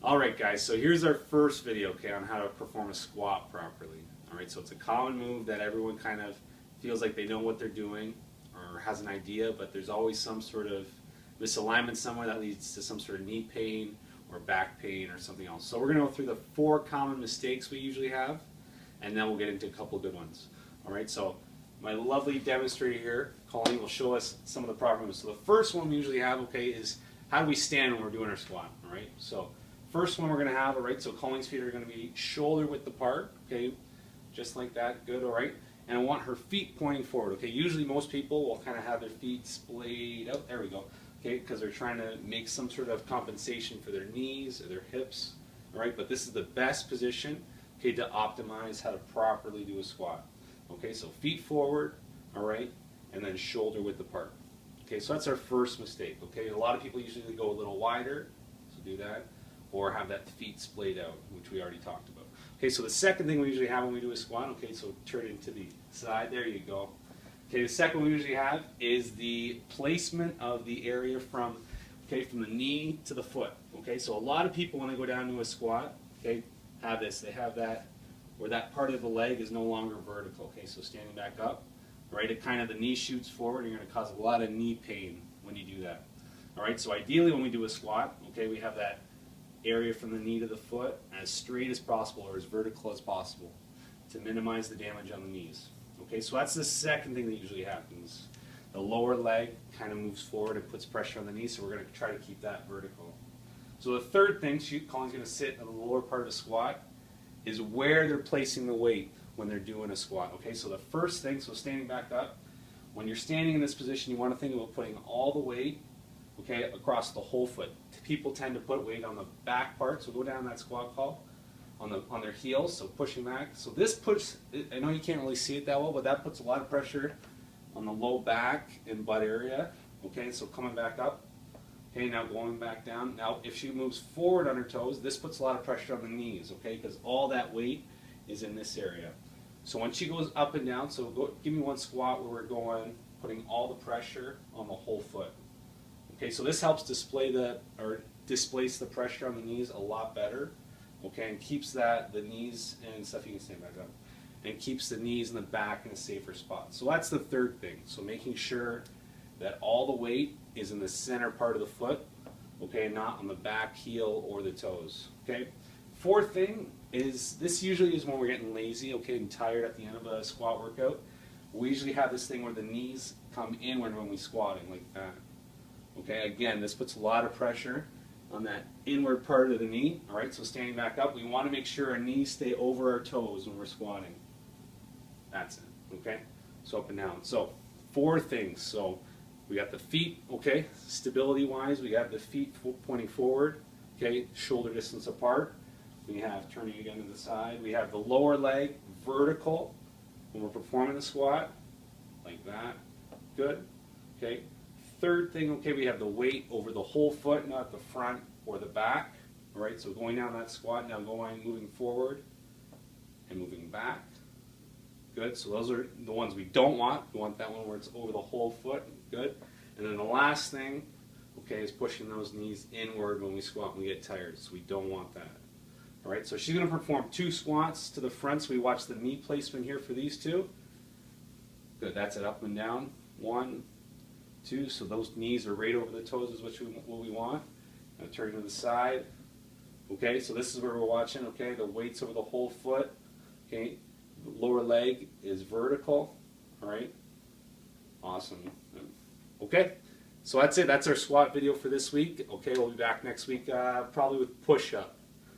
Alright guys, so here's our first video, okay, on how to perform a squat properly. Alright, so it's a common move that everyone kind of feels like they know what they're doing or has an idea, but there's always some sort of misalignment somewhere that leads to some sort of knee pain or back pain or something else. So we're going to go through the 4 common mistakes we usually have, and then we'll get into a couple good ones. Alright, so my lovely demonstrator here, Colleen, will show us some of the proper moves. So the first one we usually have, okay, is how do we stand when we're doing our squat, alright? So first one we're going to have, alright, so Colleen's feet are going to be shoulder width apart, okay, just like that, good, alright? And I want her feet pointing forward, okay? Usually most people will kind of have their feet splayed out, there we go, okay, because they're trying to make some sort of compensation for their knees or their hips, alright? But this is the best position, okay, to optimize how to properly do a squat. Okay, so feet forward, alright, and then shoulder width apart. Okay, so that's our first mistake, okay? A lot of people usually go a little wider, so do that, or have that feet splayed out, which we already talked about. Okay, so the second thing we usually have when we do a squat, okay, so turn it to the side, there you go. Okay, the second one we usually have is the placement of the area from the knee to the foot. Okay, so a lot of people when they go down to a squat, okay, have this, they have that where that part of the leg is no longer vertical. Okay, so standing back up, right, it kind of the knee shoots forward, and you're going to cause a lot of knee pain when you do that. All right, so ideally when we do a squat, okay, we have that area from the knee to the foot as straight as possible or as vertical as possible to minimize the damage on the knees. Okay, so that's the second thing that usually happens. The lower leg kind of moves forward and puts pressure on the knee, so we're going to try to keep that vertical. So the third thing, Colin's going to sit in the lower part of the squat, is where they're placing the weight when they're doing a squat. Okay, so the first thing, so standing back up, when you're standing in this position, you want to think about putting all the weight, okay, across the whole foot. People tend to put weight on the back part, so go down that squat call on their heels, so pushing back. So this puts, I know you can't really see it that well, but that puts a lot of pressure on the low back and butt area. Okay, so coming back up. Okay, now going back down. Now, if she moves forward on her toes, this puts a lot of pressure on the knees, okay, because all that weight is in this area. So when she goes up and down, so give me one squat where we're going, putting all the pressure on the whole foot. Okay, so this helps displace the pressure on the knees a lot better, okay, and keeps the knees and stuff, you can stand back up, and keeps the knees and the back in a safer spot. So that's the third thing, so making sure that all the weight is in the center part of the foot, okay, not on the back, heel, or the toes, okay. Fourth thing is, this usually is when we're getting lazy, okay, and tired at the end of a squat workout. We usually have this thing where the knees come inward when we're squatting, like that. Okay, again, this puts a lot of pressure on that inward part of the knee. All right, so standing back up, we want to make sure our knees stay over our toes when we're squatting. That's it, okay? So up and down. So 4 things. So we got the feet, okay, stability-wise, we got the feet pointing forward, okay, shoulder distance apart. We have turning again to the side. We have the lower leg vertical when we're performing the squat, like that. Good, okay. Third thing, okay, we have the weight over the whole foot, not the front or the back. All right, so going down that squat, now moving forward and moving back. Good, so those are the ones we don't want. We want that one where it's over the whole foot. Good. And then the last thing, okay, is pushing those knees inward when we squat and we get tired, so we don't want that. All right, so she's going to perform 2 squats to the front, so we watch the knee placement here for these 2. Good, that's it, up and down. 1, 2, so those knees are right over the toes is what we want. Now turn to the side. Okay, so this is where we're watching, okay, the weight's over the whole foot. Okay, the lower leg is vertical. All right, awesome. Okay, so that's it. That's our squat video for this week. Okay, we'll be back next week probably with push-up.